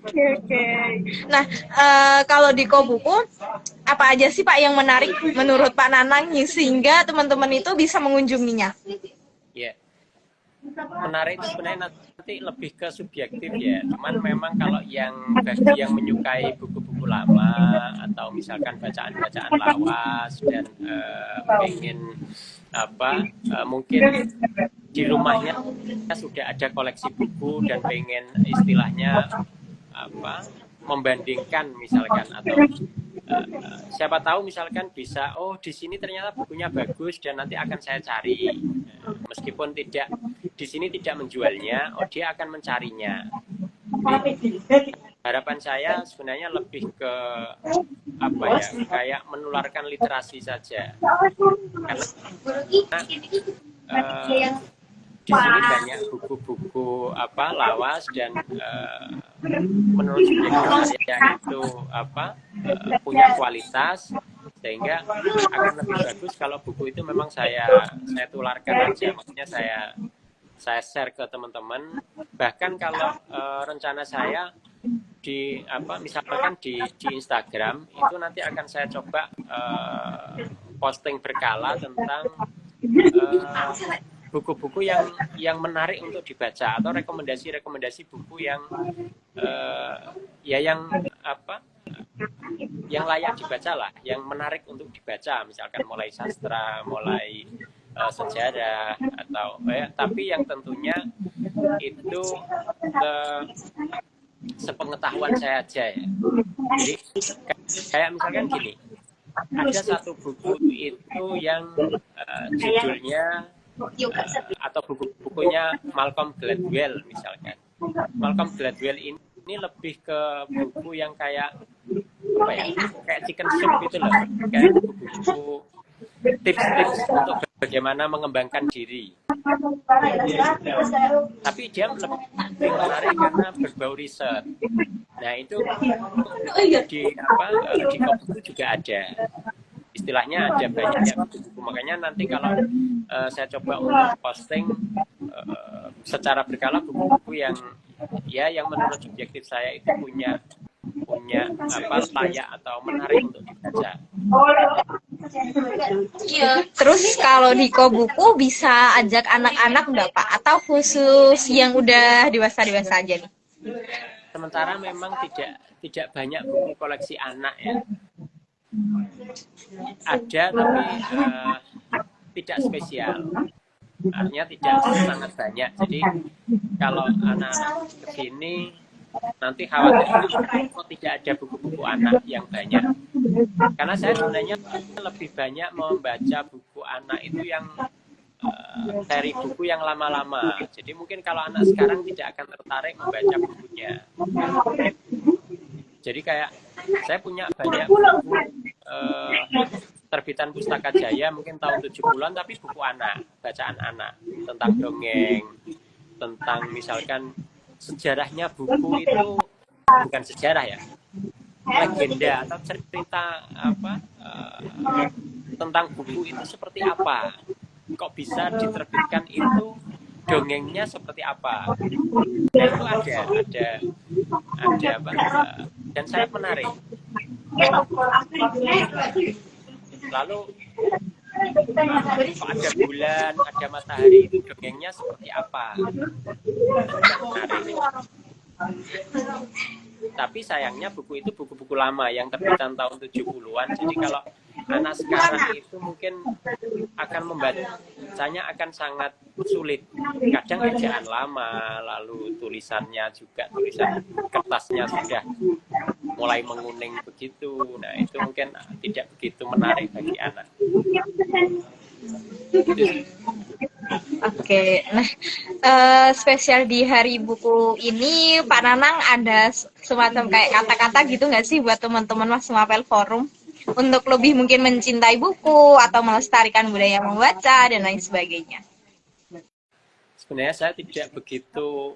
Oke. Nah, kalau di Kobuku apa aja sih Pak yang menarik menurut Pak Nanang sehingga teman-teman itu bisa mengunjunginya? Ya. Menarik itu sebenarnya nanti lebih ke subjektif ya. Cuman memang kalau bagi yang menyukai buku-buku lama atau misalkan bacaan-bacaan lawas dan pengen mungkin di rumahnya sudah ada koleksi buku dan pengen istilahnya membandingkan misalkan, atau siapa tahu misalkan bisa di sini ternyata bukunya bagus dan nanti akan saya cari, meskipun di sini tidak menjualnya, dia akan mencarinya. Jadi, harapan saya sebenarnya lebih ke kayak menularkan literasi saja, karena di sini banyak buku-buku lawas dan menurut saya itu punya kualitas, sehingga akan lebih bagus kalau buku itu memang saya tularkan aja, maksudnya saya share ke teman-teman. Bahkan kalau rencana saya misalkan di Instagram itu nanti akan saya coba posting berkala tentang buku-buku yang menarik untuk dibaca, atau rekomendasi buku yang yang layak dibaca lah, yang menarik untuk dibaca, misalkan mulai sastra, mulai sejarah atau tapi yang tentunya itu sepengetahuan saya aja ya. Jadi kayak misalkan gini, ada satu buku itu yang judulnya atau bukunya Malcolm Gladwell misalkan. Malcolm Gladwell ini lebih ke buku yang kayak apa ya, kayak chicken soup gitu loh, kayak buku tips-tips untuk bagaimana mengembangkan diri. Tapi dia lebih menarik karena berbau riset. Nah itu di Kobuku juga ada. Istilahnya ada banyak buku-buku. Makanya nanti kalau saya coba untuk posting secara berkala buku-buku yang menurut subjektif saya itu punya layak atau menarik untuk dibaca. Terus kalau di Kobuku bisa ajak anak-anak nggak Pak? Atau khusus yang udah dewasa-dewasa aja nih? Sementara memang tidak banyak buku koleksi anak ya. Ada tapi tidak spesial. Artinya tidak sangat banyak. Jadi kalau anak-anak kesini nanti khawatir kok tidak ada buku-buku anak yang banyak. Karena saya sebenarnya lebih banyak membaca buku anak itu yang seri buku yang lama-lama. Jadi mungkin kalau anak sekarang tidak akan tertarik membaca bukunya. Jadi kayak saya punya banyak buku terbitan Pustaka Jaya mungkin tahun 70-an tapi buku anak, bacaan anak tentang dongeng, tentang misalkan sejarahnya buku itu bukan sejarah ya, legenda atau cerita tentang buku itu seperti apa, kok bisa diterbitkan itu, dongengnya seperti apa. Nah itu ada dan sangat menarik. Lalu kok ada bulan, ada matahari, itu dongengnya seperti apa. Menarik. Tapi sayangnya buku itu buku-buku lama yang terbitan tahun 70-an. Jadi kalau anak sekarang itu mungkin akan membacanya akan sangat sulit. Kadang ejaan lama, lalu tulisannya juga tulisan kertasnya sudah mulai menguning begitu. Nah itu mungkin tidak begitu menarik bagi anak. Oke, nah spesial di Hari Buku ini Pak Nanang ada semacam kayak kata-kata gitu nggak sih buat teman-teman Mas Mapel Forum untuk lebih mungkin mencintai buku atau melestarikan budaya membaca dan lain sebagainya? Sebenarnya saya tidak begitu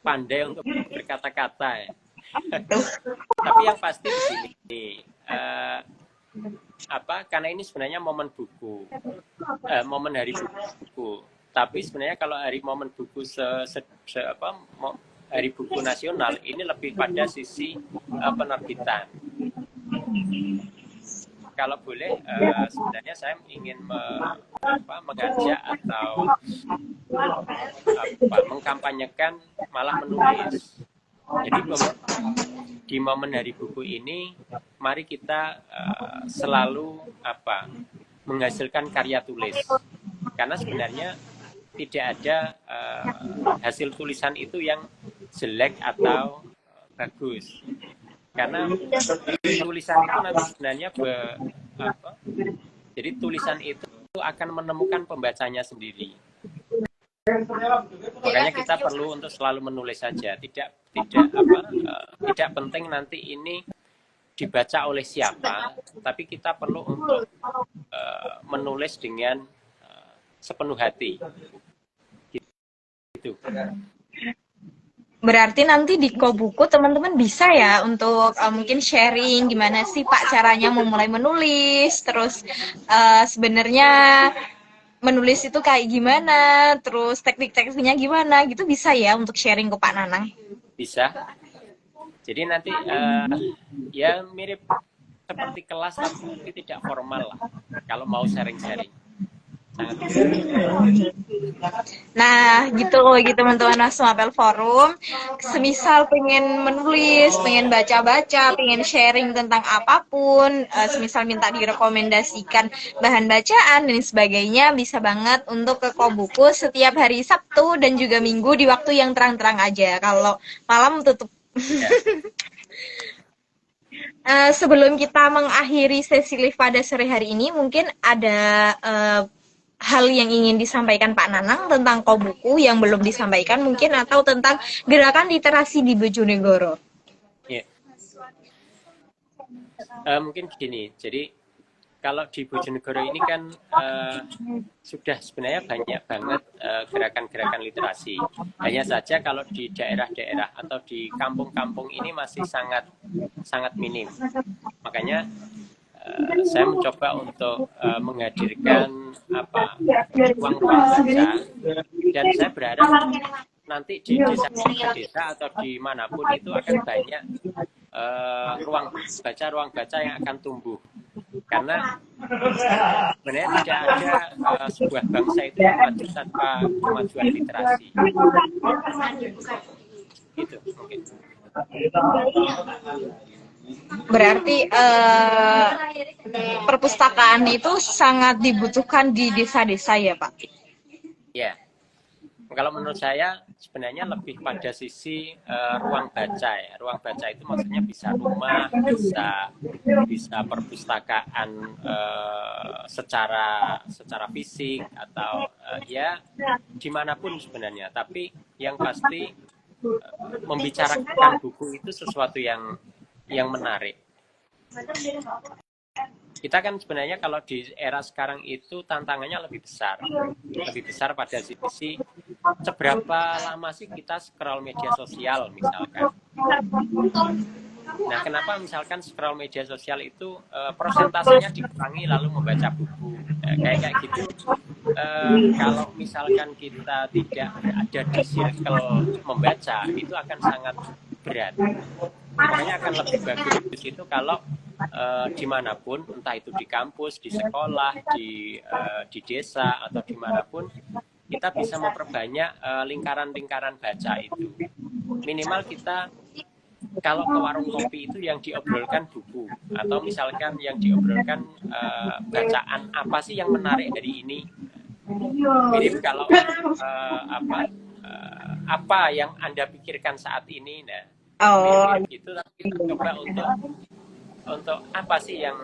pandai untuk berkata-kata ya. Tapi yang pasti begini, karena ini sebenarnya momen buku, momen Hari Buku. Tapi sebenarnya kalau momen buku Hari Buku Nasional ini lebih pada sisi penerbitan. Kalau boleh, sebenarnya saya ingin mengajak atau mengkampanyekan malah menulis. Jadi di momen Hari Buku ini, mari kita selalu menghasilkan karya tulis. Karena sebenarnya tidak ada hasil tulisan itu yang jelek atau bagus. Karena tulisan itu nanti sebenarnya jadi tulisan itu akan menemukan pembacanya sendiri. Makanya kita perlu untuk selalu menulis saja, tidak penting nanti ini dibaca oleh siapa, tapi kita perlu untuk menulis dengan sepenuh hati. Gitu. Berarti nanti di Kobuku teman-teman bisa ya untuk mungkin sharing gimana sih Pak caranya memulai menulis, terus sebenarnya menulis itu kayak gimana, terus teknik-tekniknya gimana gitu, bisa ya untuk sharing ke Pak Nanang? Bisa. Jadi nanti ya mirip seperti kelas tapi tidak formal lah kalau mau sharing-sharing. sangat bisa. Nah, gitu loh gitu teman-teman Mas Mapel Forum. Semisal pengen menulis, pengen baca-baca, pengen sharing tentang apapun, semisal minta direkomendasikan bahan bacaan dan sebagainya, bisa banget untuk ke Kobuku setiap hari Sabtu dan juga Minggu di waktu yang terang-terang aja. Kalau malam tutup. Ya, Sebelum kita mengakhiri sesi live pada sore hari ini, mungkin ada hal yang ingin disampaikan Pak Nanang tentang Kobuku yang belum disampaikan mungkin, atau tentang gerakan literasi di Bojonegoro. ya. Mungkin gini, jadi kalau di Bojonegoro ini kan sudah sebenarnya banyak banget gerakan-gerakan literasi. Hanya saja kalau di daerah-daerah atau di kampung-kampung ini masih sangat sangat minim. Makanya saya mencoba untuk menghadirkan ruang-ruang baca, dan saya berharap nanti di desa-desa atau dimanapun itu akan banyak ruang baca yang akan tumbuh, karena sebenarnya tidak ada sebuah bangsa itu yang maju tanpa kemajuan literasi. Itu mungkin. Berarti perpustakaan itu sangat dibutuhkan di desa-desa ya Pak? Ya, kalau menurut saya sebenarnya lebih pada sisi ruang baca ya. Ruang baca itu maksudnya bisa rumah, bisa perpustakaan secara fisik, atau ya dimanapun sebenarnya. Tapi yang pasti membicarakan buku itu sesuatu yang menarik. Kita kan sebenarnya kalau di era sekarang itu tantangannya lebih besar pada sisi seberapa lama sih kita scroll media sosial misalkan. Nah, kenapa misalkan scroll media sosial itu persentasenya dikurangi lalu membaca buku, kayak gitu. Kalau misalkan kita tidak ada di circle membaca, itu akan sangat berat. Makanya akan lebih bagus itu kalau dimanapun, entah itu di kampus, di sekolah, di desa, atau dimanapun, kita bisa memperbanyak lingkaran-lingkaran baca itu. Minimal kita kalau ke warung kopi itu yang diobrolkan buku, atau misalkan yang diobrolkan bacaan apa sih yang menarik dari ini. Mirip kalau apa yang Anda pikirkan saat ini, nah mirip gitu. Tapi kita coba untuk apa sih yang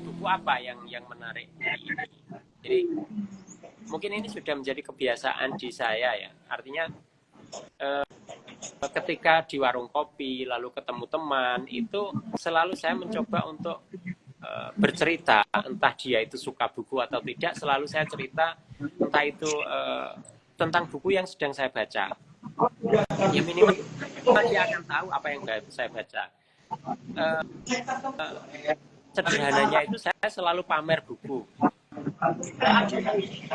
buku apa yang menarik dari ini. Jadi mungkin ini sudah menjadi kebiasaan di saya ya. Artinya ketika di warung kopi lalu ketemu teman, itu selalu saya mencoba untuk bercerita, entah dia itu suka buku atau tidak, selalu saya cerita entah itu tentang buku yang sedang saya baca. Ya minimal dia akan tahu apa yang saya baca. Sederhananya itu saya selalu pamer buku,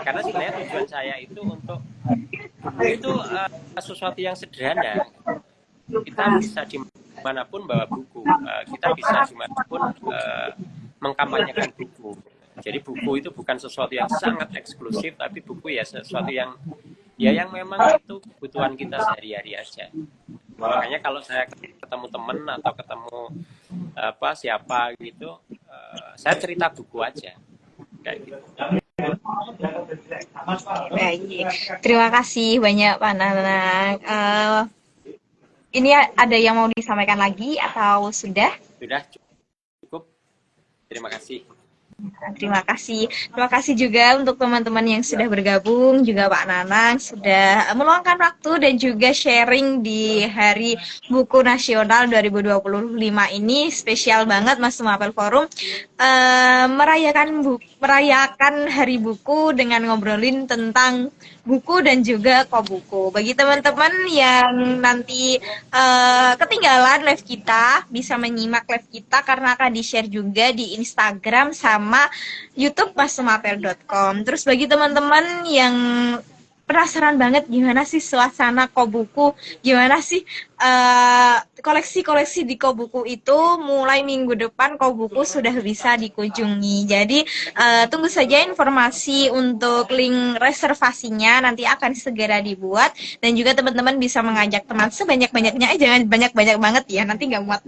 karena sebenarnya tujuan saya itu untuk buku itu sesuatu yang sederhana. Kita bisa dimanapun bawa buku, kita bisa dimanapun mengkampanyekan buku. Jadi buku itu bukan sesuatu yang sangat eksklusif, tapi buku ya sesuatu yang memang itu kebutuhan kita sehari-hari aja. Makanya kalau saya ketemu teman atau ketemu siapa gitu, saya cerita buku aja kayak gitu. Baik, terima kasih banyak Pak Nanang. Ini ada yang mau disampaikan lagi atau sudah? Sudah cukup. Terima kasih. Terima kasih. Terima kasih juga untuk teman-teman yang sudah bergabung, juga Pak Nanang sudah meluangkan waktu dan juga sharing di Hari Buku Nasional 2025 ini. Spesial banget Mas Mapel Forum merayakan Hari Buku dengan ngobrolin tentang buku dan juga Kobuku. Bagi teman-teman yang nanti ketinggalan live kita, bisa menyimak live kita karena akan di-share juga di Instagram sama YouTube masumapel.com. Terus bagi teman-teman yang penasaran banget gimana sih suasana Kobuku, gimana sih koleksi-koleksi di Kobuku itu. Mulai minggu depan Kobuku sudah bisa dikunjungi. Jadi tunggu saja informasi untuk link reservasinya, nanti akan segera dibuat, dan juga teman-teman bisa mengajak teman sebanyak-banyaknya, jangan banyak-banyak banget ya, nanti nggak muat.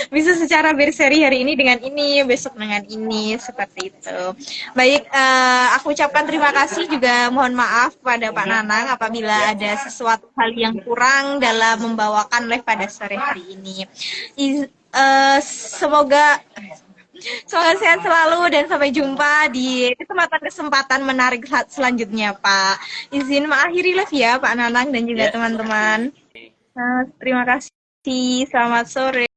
Bisa secara berseri, hari ini dengan ini, besok dengan ini, seperti itu. Baik, aku ucapkan terima kasih, juga mohon maaf kepada Pak Nanang apabila ada sesuatu hal yang kurang dalam membawakan live pada sore hari ini. Semoga sehat selalu dan sampai jumpa di kesempatan menarik selanjutnya, Pak. Izin mengakhiri live ya, Pak Nanang dan juga teman-teman. Terima kasih. Selamat sore.